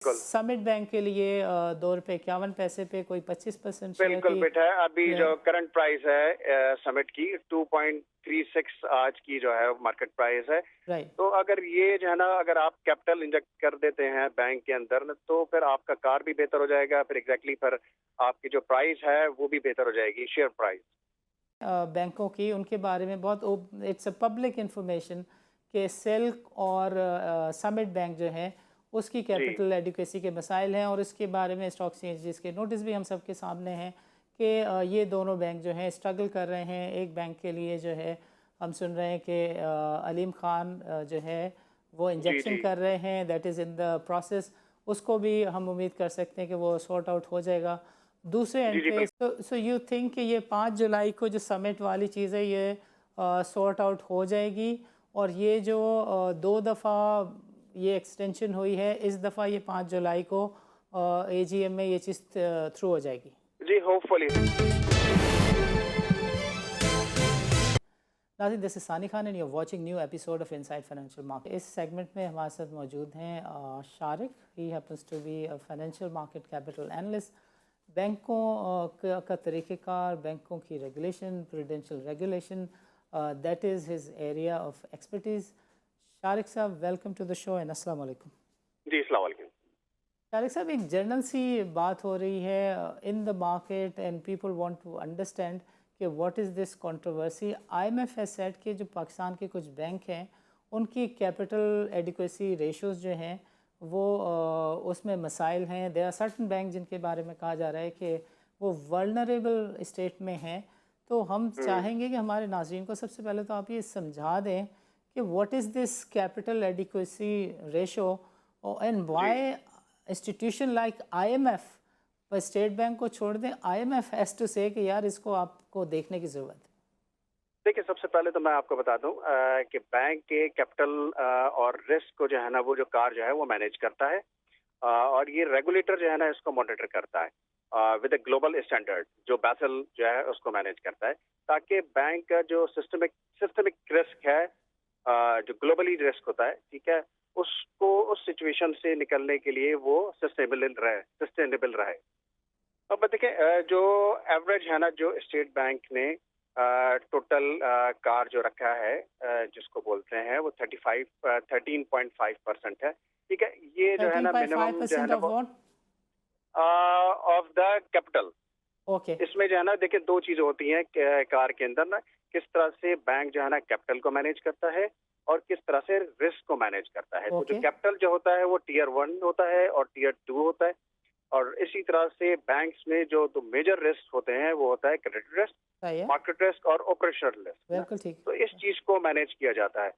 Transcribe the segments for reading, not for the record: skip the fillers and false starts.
Summit bank के लिए ₹2.51 पे कोई 25% शेयर बिल्कुल की बेटा, अभी जो करंट प्राइस है समिट की 2.36 आज की जो है मार्केट प्राइस है। राइट। तो अगर ये जो है ना, अगर आप कैपिटल इंजेक्ट कर देते हैं बैंक के अंदर न, तो फिर आपका कार भी बेहतर हो जाएगा, फिर फिर आपकी जो प्राइस है वो भी बेहतर हो जाएगी, शेयर प्राइस। बैंकों की उनके बारे में बहुत इट्स अ पब्लिक इंफॉर्मेशन कि सिल्क और समिट बैंक जो है उसकी जी कैपिटल एडिक्वेसी के मसाइल हैं और इसके बारे में स्टॉक एक्सचेंजेस के नोटिस भी हम सबके सामने हैं कि ये दोनों बैंक जो हैं स्ट्रगल कर रहे हैं। एक बैंक के लिए जो है हम सुन रहे हैं कि अलीम खान जो है वो जी इंजेक्शन जी कर रहे हैं, that is in the process. उसको भी हम उम्मीद कर सकते हैं कि वो सॉर्ट आउट हो जाएगा। दूसरे जी एंड जी पे सो यू थिंक कि ये 5 जुलाई को जो समिट वाली चीज़ है ये सॉर्ट आउट हो जाएगी और ये जो 2 दफ़ा ये एक्सटेंशन हुई है, इस दफ़ा ये 5 जुलाई को एजीएम में ये चीज़ थ्रू हो जाएगी। जी होपफुली। नाज़रीन, this is Sani Khan and you are watching new episode of inside financial market. इस सेगमेंट में हमारे साथ मौजूद हैं Shariq. He happens to be a financial market capital analyst. बैंकों का तरीक़ेकार, बैंकों की regulation, prudential regulation, that is his area of expertise. Shariq साहब, welcome to the show and अस्सलाम वालेकुम। जी अस्सलाम वालेकुम। शारिक साहब, एक जनरल सी बात हो रही है in the market and people want to understand कि what is this controversy. IMF has said कि जो पाकिस्तान के कुछ बैंक हैं उनकी कैपिटल एडिक्वेसी रेशोज़ जो हैं वो उसमें मसाइल हैं। देयर आर सर्टन बैंक जिनके बारे में कहा जा रहा है कि वो वल्नरेबल स्टेट में हैं। तो हम चाहेंगे कि हमारे नाज़रीन को सबसे पहले तो आप ये समझा दें कि what is this capital adequacy ratio and जी व्हाई इंस्टीट्यूशन लाइक आईएमएफ, पर स्टेट बैंक को छोड़ दें, आईएमएफ हैज़ टू से कि यार इसको आपको देखने की ज़रूरत है। देखिए, सबसे पहले तो मैं आपको बता दूं कि बैंक के कैपिटल और रिस्क को जो है ना, वो जो कार जो है वो मैनेज करता है। और ये रेगुलेटर जो है ना इसको मॉनिटर करता है विद अ ग्लोबल स्टैंडर्ड। जो बैसल जो है उसको मैनेज करता है ताकि बैंक का जो सिस्टमिक सिस्टमिक रिस्क है, जो ग्लोबली रिस्क होता है, ठीक है, उसको उस सिचुएशन से निकलने के लिए वो सस्टेनेबल रहे। अब देखिए, जो एवरेज है ना, जो स्टेट बैंक ने टोटल कार जो रखा है, जिसको बोलते हैं वो 13.5% है, ठीक है। ये जो है थर्टीन ना पॉइंट फाइव मिनिमम जो है परसेंट ना ऑफ वो what? Of the capital. Okay. इसमें जो है ना, देखिए, दो चीजें होती हैं कार के अंदर ना। किस तरह से बैंक जो है ना कैपिटल को मैनेज करता है और किस तरह से रिस्क को मैनेज करता है। तो जो ओके। कैपिटल जो होता है वो टीयर 1 होता है और टीयर 2 होता है। और इसी तरह से बैंक्स में जो दो मेजर रिस्क होते हैं वो होता है क्रेडिट रिस्क, सही है। मार्केट रिस्क और ऑपरेशनल रिस्क ना। बिल्कुल ठीक। तो इस चीज को मैनेज किया जाता है।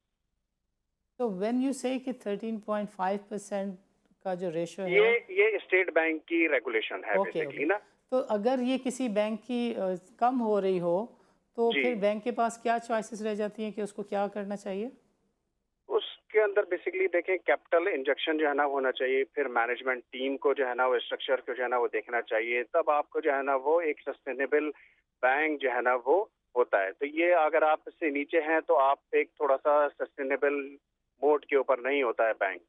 तो व्हेन यू से कि 13.5% का जो रेशो है। ये स्टेट बैंक की रेगुलेशन है ओके ओके। बेसिकली ना। तो अगर ये किसी बैंक की कम हो रही हो तो जी, फिर बैंक के पास क्या चॉइसेस रह जाती हैं कि उसको क्या करना चाहिए? उसके अंदर बेसिकली देखें, कैपिटल इंजेक्शन जो है ना होना चाहिए, फिर मैनेजमेंट टीम को जो है ना वो स्ट्रक्चर को जो है ना वो देखना चाहिए, तब आपको जो है ना वो एक सस्टेनेबल बैंक जो है ना वो होता है। तो ये अगर आप इससे नीचे हैं तो आप एक थोड़ा सा सस्टेनेबल मोड के ऊपर नहीं होता है बैंक।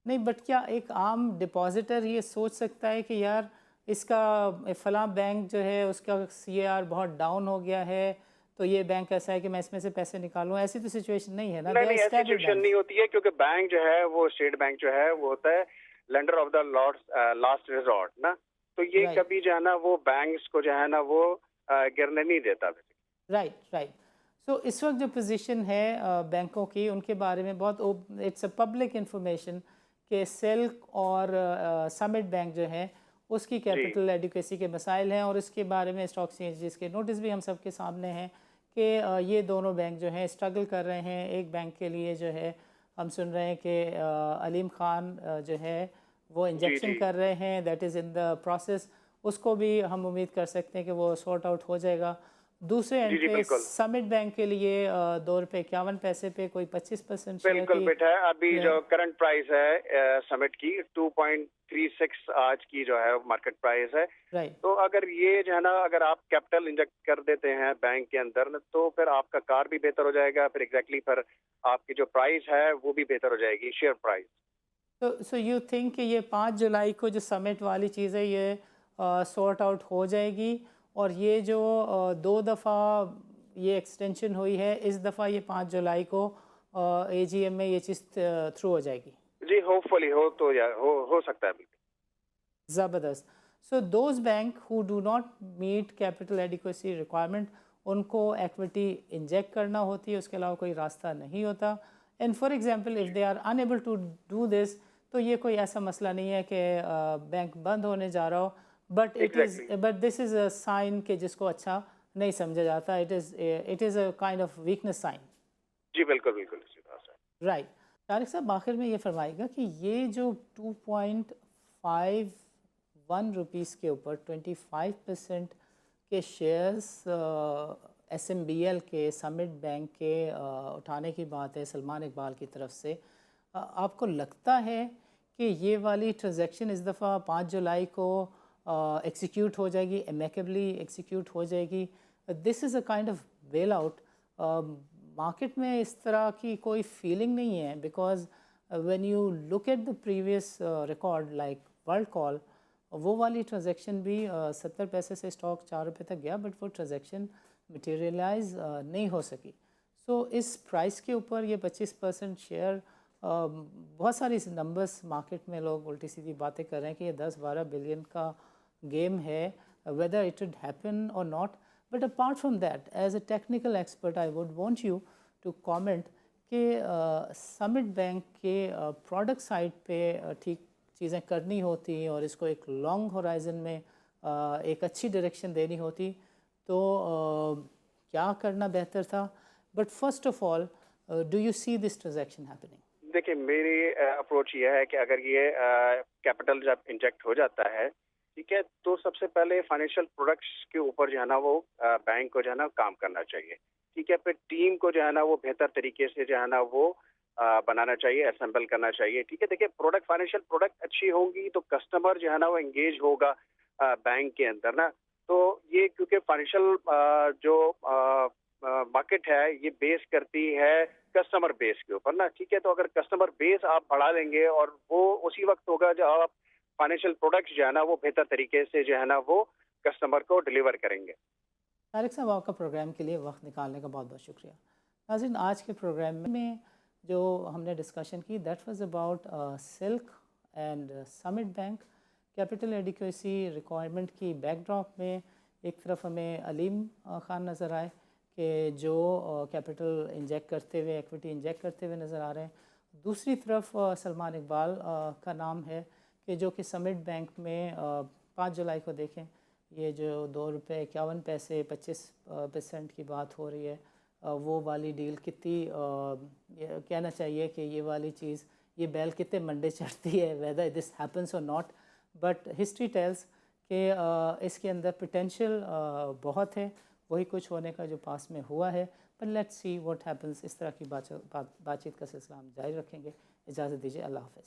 नहीं, बट क्या एक आम डिपॉजिटर ये सोच सकता है कि यार इसका फलां बैंक जो है उसका सीएआर बहुत डाउन हो गया है तो ये बैंक ऐसा है कि मैं इसमें से पैसे निकालूं? ऐसी तो सिचुएशन नहीं है ना, नहीं दे आर नहीं, ऐसी स्टेबल सिचुएशन बैंक। नहीं होती है, क्योंकि बैंक जो है वो स्टेट बैंक जो है वो होता है lender of the last resort ना। तो ये राइट कभी जो है ना वो बैंक्स को जो है ना वो गिरने नहीं देता। Right right. सो इस वक्त जो पोजीशन है बैंकों की उनके बारे में बहुत इट्स अ पब्लिक इंफॉर्मेशन कि सिल्क और समिट बैंक जो है उसकी जी कैपिटल एडिक्वेसी के मसाइल हैं और इसके बारे में स्टॉक एक्सचेंजेस के नोटिस भी हम सबके सामने हैं कि ये दोनों बैंक जो हैं स्ट्रगल कर रहे हैं। एक बैंक के लिए जो है हम सुन रहे हैं कि अलीम खान जो है वो जी इंजेक्शन जी कर रहे हैं, that is in the process. उसको भी हम उम्मीद कर सकते हैं कि वो सॉर्ट आउट हो जाएगा। दूसरे जी एंड जी पे बिल्कुल। समिट बैंक के लिए ₹2.51 पे कोई 25% शेयर बिल्कुल की बेटा, अभी जो करंट प्राइस है समिट की 2.36 आज की जो है मार्केट प्राइस है। राइट। तो अगर ये जो है ना, अगर आप कैपिटल इंजेक्ट कर देते हैं बैंक के अंदर न, तो फिर आपका कार भी बेहतर हो जाएगा, फिर आपकी जो प्राइस है वो भी बेहतर हो जाएगी, share price. So you think कि ये 5 जुलाई को जो समिट वाली चीज़ है ये सॉर्ट आउट हो जाएगी, और ये जो 2 दफ़ा ये एक्सटेंशन हुई है, इस दफ़ा ये 5 जुलाई को एजीएम में ये चीज़ थ्रू हो जाएगी? जी, होपफुली हो सकता है बिल्कुल। ज़बरदस्त। So those banks who do not meet capital adequacy requirement, उनको एक्विटी इंजेक्ट करना होती है, उसके अलावा कोई रास्ता नहीं होता। And for example if they are unable to do this, तो ये कोई ऐसा मसला नहीं है कि बैंक बंद होने जा रहा हो, exactly. But this is a sign कि जिसको अच्छा नहीं समझा जाता। It is a kind of weakness sign. जी, बिल्कुल, बिल्कुल, इसी तरह से। राइट। तारिक साहब, आखिर में ये फरमाइएगा कि ये जो 2.51 रुपीज़ के ऊपर 25% के शेयर्स एसएमबीएल के, समिट बैंक के उठाने की बात है सलमान इकबाल की तरफ से, आपको लगता है कि ये वाली ट्रांजैक्शन इस दफ़ा 5 जुलाई को एग्जीक्यूट हो जाएगी, एमेकेबली एग्जीक्यूट हो जाएगी? This is a kind of bail out. Market में इस तरह की कोई फीलिंग नहीं है, because when you look at the previous record like world call, वो वाली ट्रांजैक्शन भी 70 पैसे से स्टॉक 4 रुपये तक गया, बट वो ट्रांजैक्शन मटेरियलाइज नहीं हो सकी। सो इस प्राइस के ऊपर ये 25% शेयर, बहुत सारी नंबर्स मार्केट में लोग उल्टी सीधी बातें कर रहे हैं कि ये 10-12 बिलियन का गेम है, वेदर इट वुड हैपन और not. But apart from that, as a technical expert, I would want you to comment कि समिट बैंक के प्रोडक्ट साइड पे ठीक चीज़ें करनी होती और इसको एक लॉन्ग होराइजन में एक अच्छी डायरेक्शन देनी होती, तो क्या करना बेहतर था? But first of all, do you see this transaction happening? देखिए, मेरी अप्रोच ये है कि अगर ये कैपिटल जब इंजेक्ट हो जाता है, ठीक है, तो सबसे पहले फाइनेंशियल प्रोडक्ट्स के ऊपर जो है ना वो बैंक को जो है ना काम करना चाहिए। ठीक है, फिर टीम को जो है ना वो बेहतर तरीके से जो है ना वो बनाना चाहिए, असेंबल करना चाहिए। ठीक है, देखिए, फाइनेंशियल प्रोडक्ट अच्छी होंगी तो कस्टमर जो है ना वो एंगेज होगा बैंक के अंदर ना। तो ये क्योंकि फाइनेंशियल जो मार्केट है ये बेस करती है कस्टमर बेस के ऊपर ना। ठीक है, तो अगर कस्टमर बेस आप बढ़ा लेंगे और वो उसी वक्त होगा जब आप फाइनेंशियल प्रोडक्ट्स जो है ना वो बेहतर तरीके से जो है ना वो कस्टमर को डिलीवर करेंगे। तारिक साहब, आपका प्रोग्राम के लिए वक्त निकालने का बहुत बहुत शुक्रिया। नाज़रीन, आज के प्रोग्राम में जो हमने डिस्कशन की, that was about silk and summit bank. Capital adequacy requirement की बैकड्रॉप में एक तरफ हमें अलीम ख़ान नज़र आए कि जो कैपिटल इंजेक्ट करते हुए, एक्विटी इंजेक्ट करते हुए नज़र आ रहे हैं। दूसरी तरफ सलमान इकबाल का नाम है कि जो कि समिट बैंक में 5 जुलाई को देखें, ये जो 2 रुपये 51 पैसे 25% की बात हो रही है, वो वाली डील कितनी, ये कहना चाहिए कि ये वाली चीज़, ये बैल कितने मंडे चढ़ती है, वेदर दिस हैपन्स और नॉट, बट हिस्ट्री टेल्स कि इसके अंदर पोटेंशियल बहुत है, वही कुछ होने का जो पास में हुआ है। पर लेट्स सी व्हाट हैपन्स। इस तरह की बातचीत का सिलसिला हम जारी रखेंगे। इजाज़त दीजिए, अल्लाह हाफ़िज़।